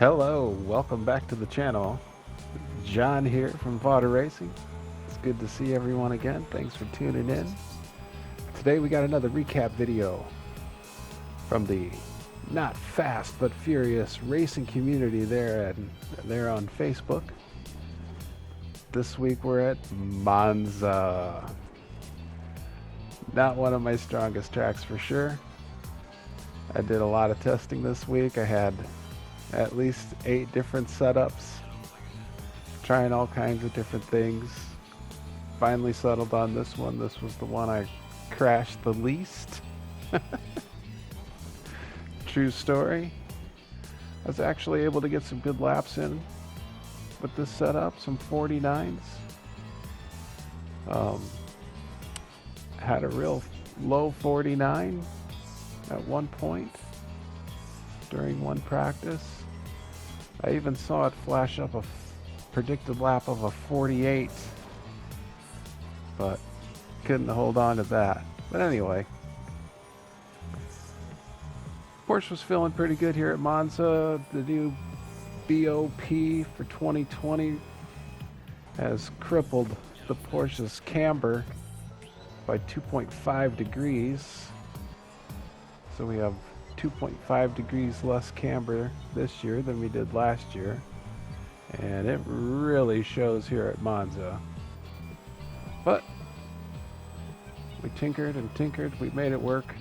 Hello, welcome back to the channel. John here from Vaughter Racing. It's good to see everyone again. Thanks for tuning in. Today we got another recap video from the not fast but furious racing community there on Facebook. This week we're at Monza. Not one of my strongest tracks for sure. I did a lot of testing this week. I had at least 8 different setups, trying all kinds of different things. Finally settled on this one. This was the one I crashed the least. True story. I was actually able to get some good laps in with this setup, some 49s. Had a real low 49 at one point during one practice. I even saw it flash up a predicted lap of a 48, but couldn't hold on to that. But anyway, Porsche was feeling pretty good here at Monza. The new BOP for 2020 has crippled the Porsche's camber by 2.5 degrees. So we have 2.5 degrees less camber this year than we did last year, and it really shows here at Monza. But we tinkered and tinkered, we made it work,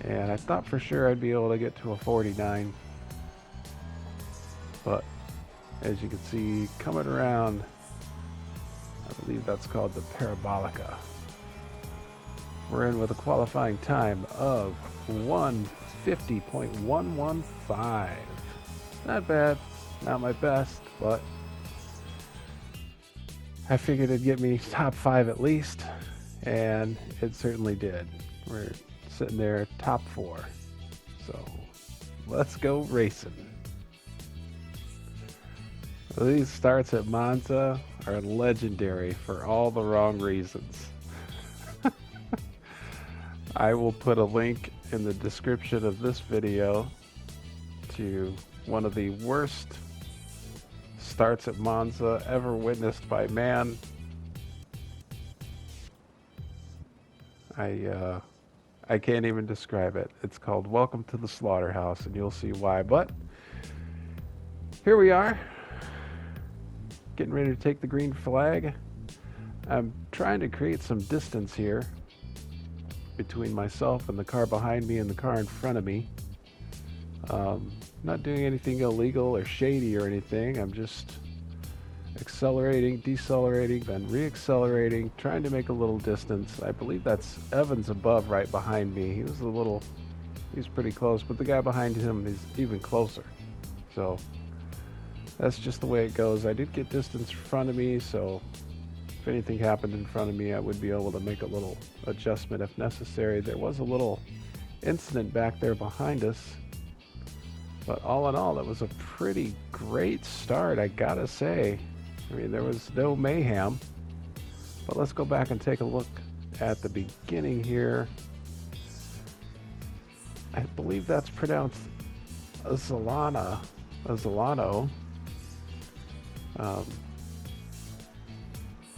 and I thought for sure I'd be able to get to a 49, but as you can see coming around, I believe that's called the Parabolica, we're in with a qualifying time of 150.115. Not bad, not my best, but I figured it'd get me top 5 at least, and it certainly did. We're sitting there top 4. So let's go racing. These starts at Monza are legendary for all the wrong reasons. I will put a link in the description of this video to one of the worst starts at Monza ever witnessed by man. I can't even describe it. It's called Welcome to the Slaughterhouse, and you'll see why. But here we are, getting ready to take the green flag. I'm trying to create some distance here between myself and the car behind me and the car in front of me. Not doing anything illegal or shady or anything. I'm just accelerating, decelerating, then reaccelerating, trying to make a little distance. I believe that's Evans above right behind me. He's pretty close, but the guy behind him is even closer. So that's just the way it goes. I did get distance in front of me, so if anything happened in front of me, I would be able to make a little adjustment if necessary. There was a little incident back there behind us, but all in all, that was a pretty great start, I gotta say. I mean, there was no mayhem, but let's go back and take a look at the beginning here. I believe that's pronounced Azalano.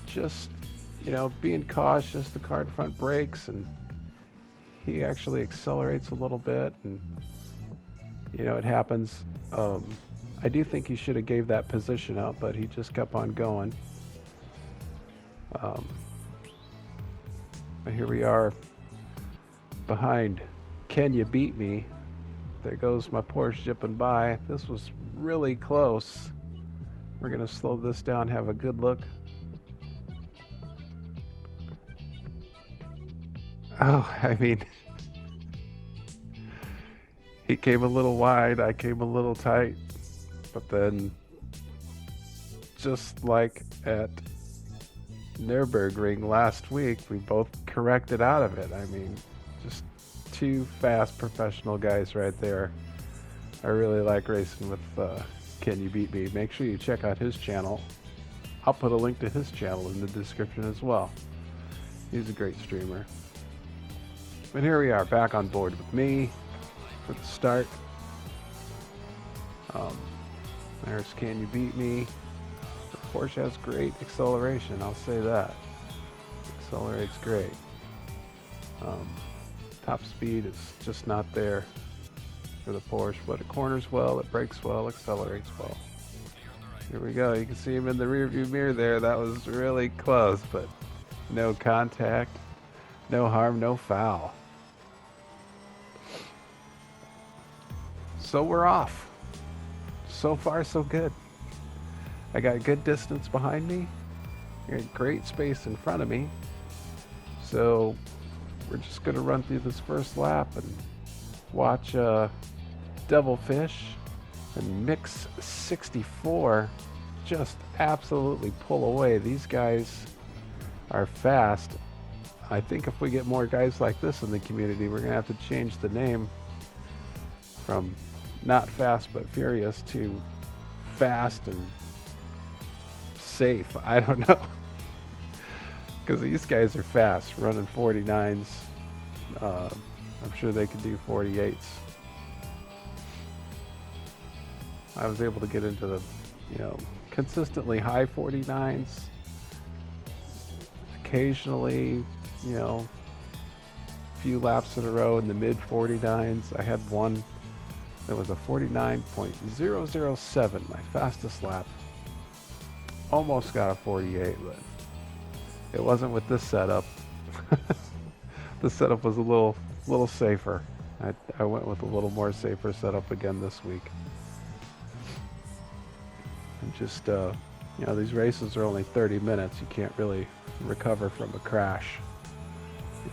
Just, being cautious, the car in front brakes, and he actually accelerates a little bit, and it happens. I do think he should have gave that position up, but he just kept on going. But here we are behind Can You Beat Me? There goes my Porsche zipping by. This was really close. We're gonna slow this down, have a good look. Oh, I mean, he came a little wide, I came a little tight, but then just like at Nürburgring last week, we both corrected out of it. I mean, just 2 fast professional guys right there. I really like racing with Can You Beat Me? Make sure you check out his channel. I'll put a link to his channel in the description as well. He's a great streamer. But here we are, back on board with me for the start. Um, there's Can You Beat Me? The Porsche has great acceleration, I'll say that. Accelerates great. Top speed is just not there for the Porsche, but it corners well, it brakes well, accelerates well. Here we go. You can see him in the rearview mirror there. That was really close, but no contact, no harm, no foul. So we're off. So far, so good. I got good distance behind me. I got great space in front of me. So we're just going to run through this first lap and watch Devilfish and Mix 64 just absolutely pull away. These guys are fast. I think if we get more guys like this in the community, we're going to have to change the name from Not Fast But Furious to Fast and Safe. I don't know. Because these guys are fast, running 49s. I'm sure they could do 48s. I was able to get into the, consistently high 49s. Occasionally, a few laps in a row in the mid 49s. I had one that was a 49.007, my fastest lap. Almost got a 48, but it wasn't with this setup. The setup was a little safer. I went with a little more safer setup again this week. And just, these races are only 30 minutes. You can't really recover from a crash.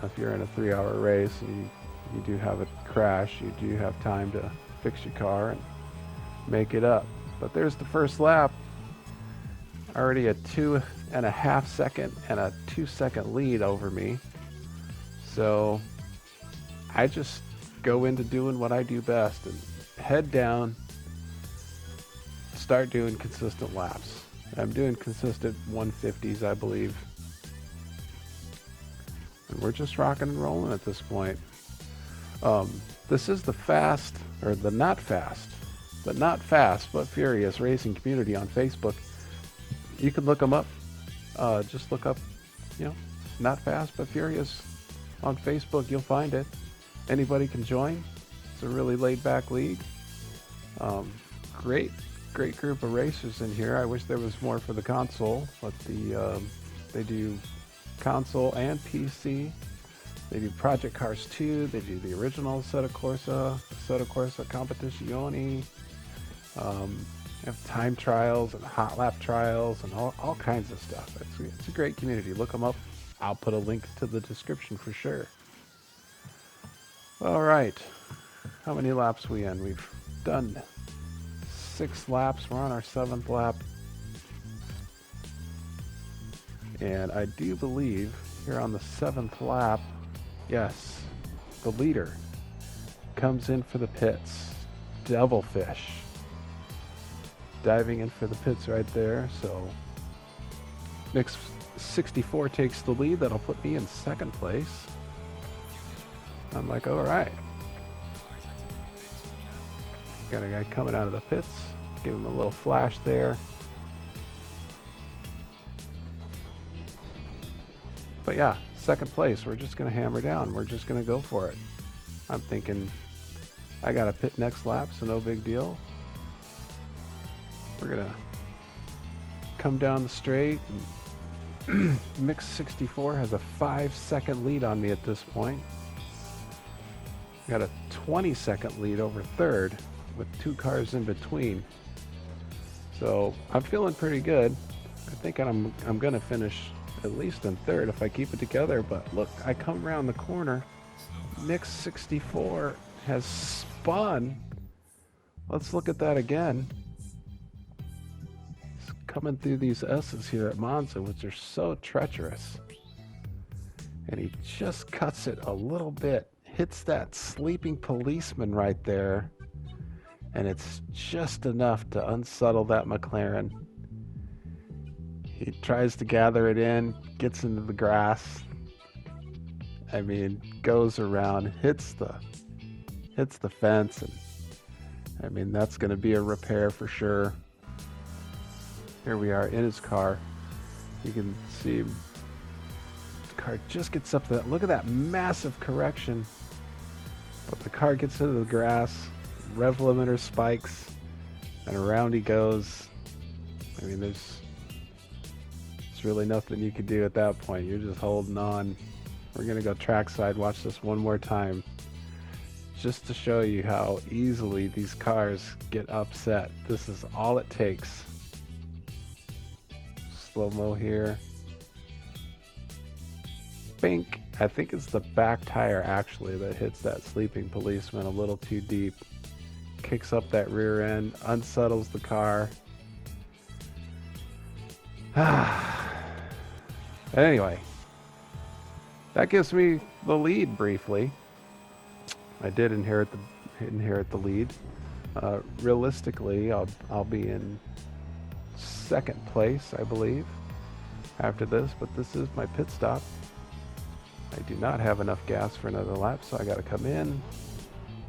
If you're in a 3-hour race and you do have a crash, you do have time to fix your car and make it up. But there's the first lap. Already a 2.5 second and a 2 second lead over me. So I just go into doing what I do best and head down, start doing consistent laps. I'm doing consistent 150s, I believe. And we're just rocking and rolling at this point. This is the not fast but furious racing community on Facebook. You can look them up. Just look up, Not Fast But Furious on Facebook. You'll find it. Anybody can join. It's a really laid-back league. Great group of racers in here. I wish there was more for the console, but they do console and PC. They do Project Cars 2. They do the original Assetto Corsa Competizione. Have time trials and hot lap trials and all kinds of stuff. It's a great community. Look them up. I'll put a link to the description for sure. All right. How many laps we in? We've done 6 laps. We're on our 7th lap. And I do believe here on the 7th lap, yes, the leader comes in for the pits. Devilfish. Diving in for the pits right there. So Mix 64 takes the lead. That'll put me in 2nd place. I'm like, all right. Got a guy coming out of the pits. Give him a little flash there. But yeah, 2nd place. We're just going to hammer down. We're just going to go for it. I'm thinking I got a pit next lap, so no big deal. We're going to come down the straight. And Mix 64 has a 5-second lead on me at this point. Got a 20-second lead over 3rd with 2 cars in between. So I'm feeling pretty good. I think I'm going to finish at least in 3rd if I keep it together. But look, I come around the corner. Mix 64 has spun. Let's look at that again. Coming through these S's here at Monza, which are so treacherous. And he just cuts it a little bit, hits that sleeping policeman right there, and it's just enough to unsettle that McLaren. He tries to gather it in, gets into the grass. Goes around, hits the fence, I mean, that's going to be a repair for sure. Here we are in his car. You can see the car just gets up to that. Look at that massive correction. But the car gets into the grass, rev limiter spikes, and around he goes. I mean, there's really nothing you can do at that point. You're just holding on. We're going to go trackside, watch this one more time, just to show you how easily these cars get upset. This is all it takes. Slow-mo here. Bink. I think it's the back tire actually that hits that sleeping policeman a little too deep. Kicks up that rear end, unsettles the car. Anyway, that gives me the lead briefly. I did inherit the lead. Realistically, I'll be in second place, I believe, after this, but this is my pit stop. I do not have enough gas for another lap, so I got to come in.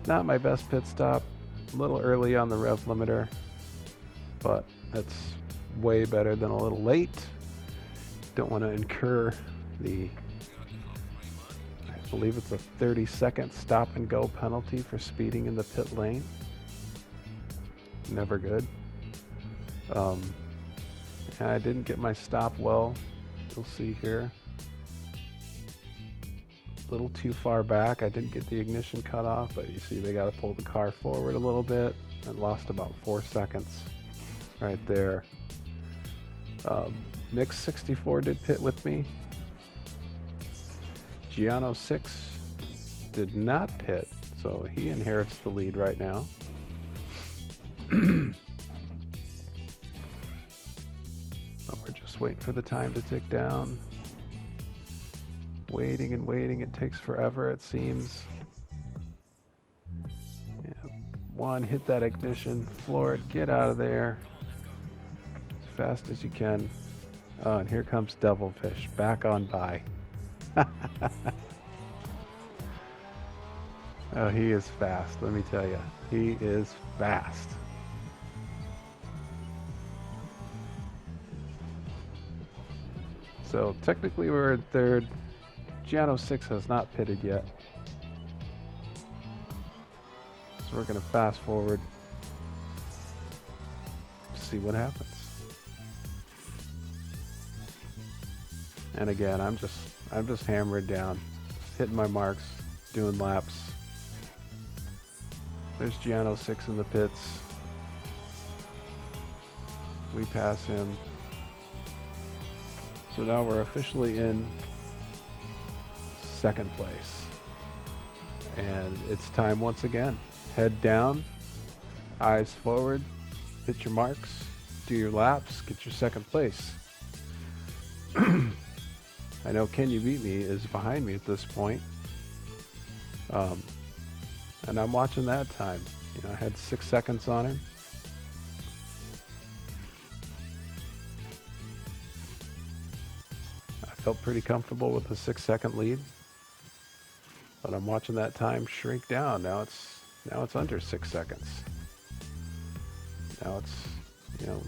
Not my best pit stop, a little early on the rev limiter, but that's way better than a little late. Don't want to incur the, I believe it's a 30-second stop and go penalty for speeding in the pit lane. Never good. I didn't get my stop well. You'll see here. A little too far back. I didn't get the ignition cut off, but you see they got to pull the car forward a little bit and lost about 4 seconds right there. Mix 64 did pit with me. Giano 6 did not pit, so he inherits the lead right now. We're just waiting for the time to tick down. Waiting and waiting. It takes forever, it seems. Yeah. One, hit that ignition, floor it, get out of there as fast as you can. Oh, and here comes Devilfish back on by. Oh, he is fast, let me tell you. He is fast. So technically we're in third. Giano 6 has not pitted yet. So we're going to fast forward. See what happens. And again, I'm just hammering down, just hitting my marks, doing laps. There's Giano 6 in the pits. We pass him. So now we're officially in second place. And it's time once again. Head down, eyes forward, hit your marks, do your laps, get your second place. I know Can You Beat Me is behind me at this point. And I'm watching that time. You know, I had 6 seconds on him. I felt pretty comfortable with the 6-second lead. But I'm watching that time shrink down. Now it's under 6 seconds. Now it's, you know,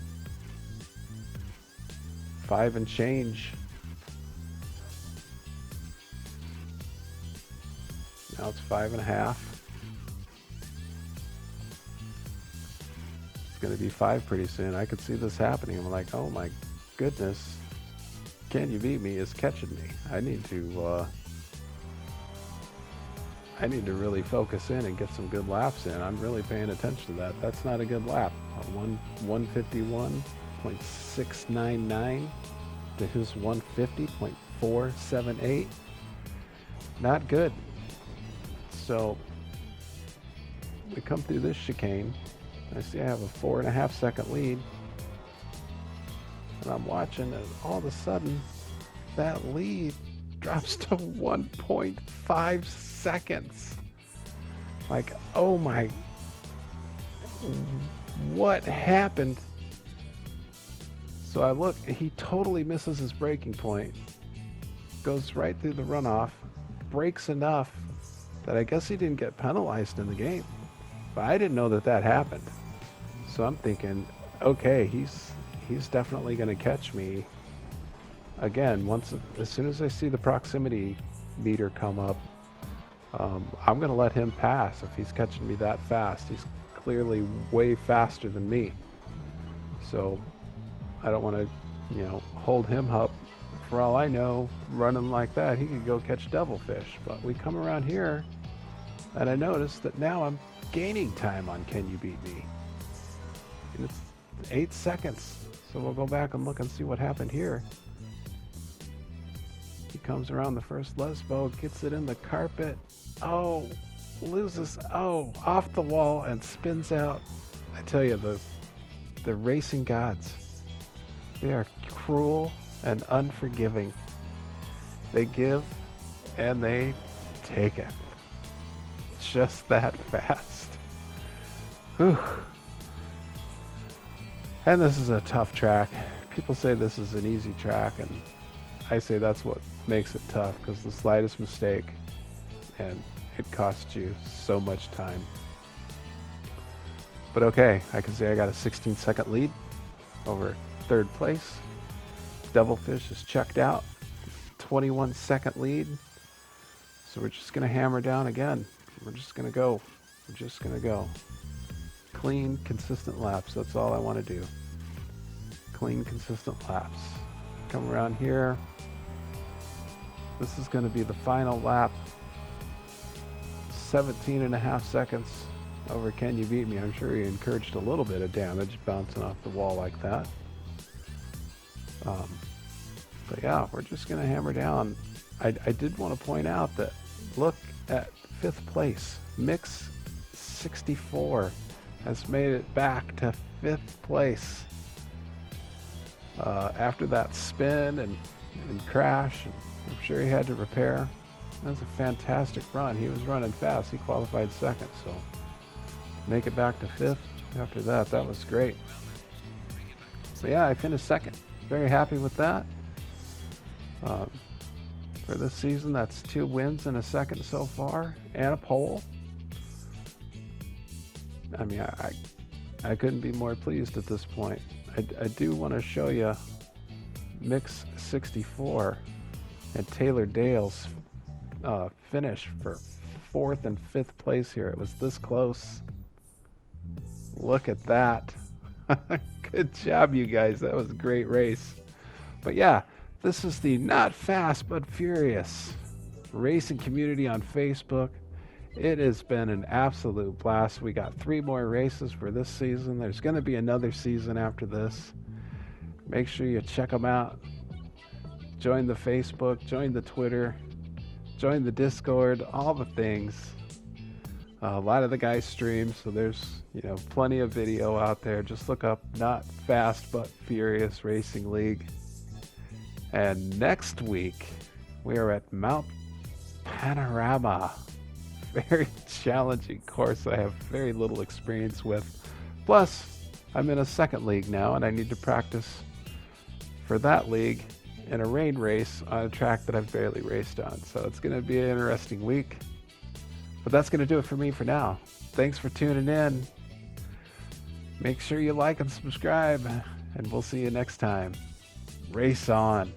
5 and change. Now it's 5.5. It's going to be 5 pretty soon. I could see this happening. I'm like, oh my goodness. Can You Beat Me is catching me. I need to really focus in and get some good laps in. I'm really paying attention to that. That's not a good lap. 151.699 to his 150.478. Not good. So we come through this chicane. I see I have a 4.5 second lead. And I'm watching, and all of a sudden that lead drops to 1.5 seconds. Like, oh my, what happened? So I look, he totally misses his braking point, goes right through the runoff, brakes enough that I guess he didn't get penalized in the game. But I didn't know that that happened. So I'm thinking, okay, he's definitely going to catch me. Again, as soon as I see the proximity meter come up, I'm going to let him pass if he's catching me that fast. He's clearly way faster than me. So I don't want to, hold him up. For all I know, running like that, he could go catch devilfish. But we come around here, and I notice that now I'm gaining time on Can You Beat Me? And it's 8 seconds. So we'll go back and look and see what happened here. He comes around the first lesbo, gets it in the carpet. Oh, loses, off the wall and spins out. I tell you, the racing gods, they are cruel and unforgiving. They give and they take it. Just that fast. Whew. And this is a tough track. People say this is an easy track, and I say that's what makes it tough, because the slightest mistake and it costs you so much time. But okay, I can say I got a 16-second lead over third place. Devilfish is checked out. 21-second lead. So we're just going to hammer down again. We're just going to go. Clean, consistent laps. That's all I want to do. Clean, consistent laps. Come around here. This is going to be the final lap. 17.5 seconds over Can You Beat Me? I'm sure he encouraged a little bit of damage bouncing off the wall like that. But yeah, we're just going to hammer down. I did want to point out that look at 5th place. Mix 64 has made it back to 5th place. After that spin and crash, and I'm sure he had to repair. That was a fantastic run. He was running fast. He qualified second, so make it back to 5th after that. That was great. So yeah, I finished second. Very happy with that. For this season, that's 2 wins and a second so far, and a pole. I mean, I couldn't be more pleased at this point. I do want to show you Mix 64 and Taylor Dale's finish for 4th and 5th place here. It was this close. Look at that. Good job, you guys. That was a great race. But yeah, this is the Not Fast But Furious racing community on Facebook. It has been an absolute blast. We got 3 more races for this season. There's going to be another season after this. Make sure you check them out. Join the Facebook, join the Twitter, join the Discord, all the things. A lot of the guys stream, so there's plenty of video out there. Just look up Not Fast But Furious Racing League. And next week, we are at Mount Panorama. Very challenging course I have very little experience with. Plus, I'm in a second league now, and I need to practice for that league in a rain race on a track that I've barely raced on. So it's going to be an interesting week. But that's going to do it for me for now. Thanks for tuning in. Make sure you like and subscribe, and we'll see you next time. Race on.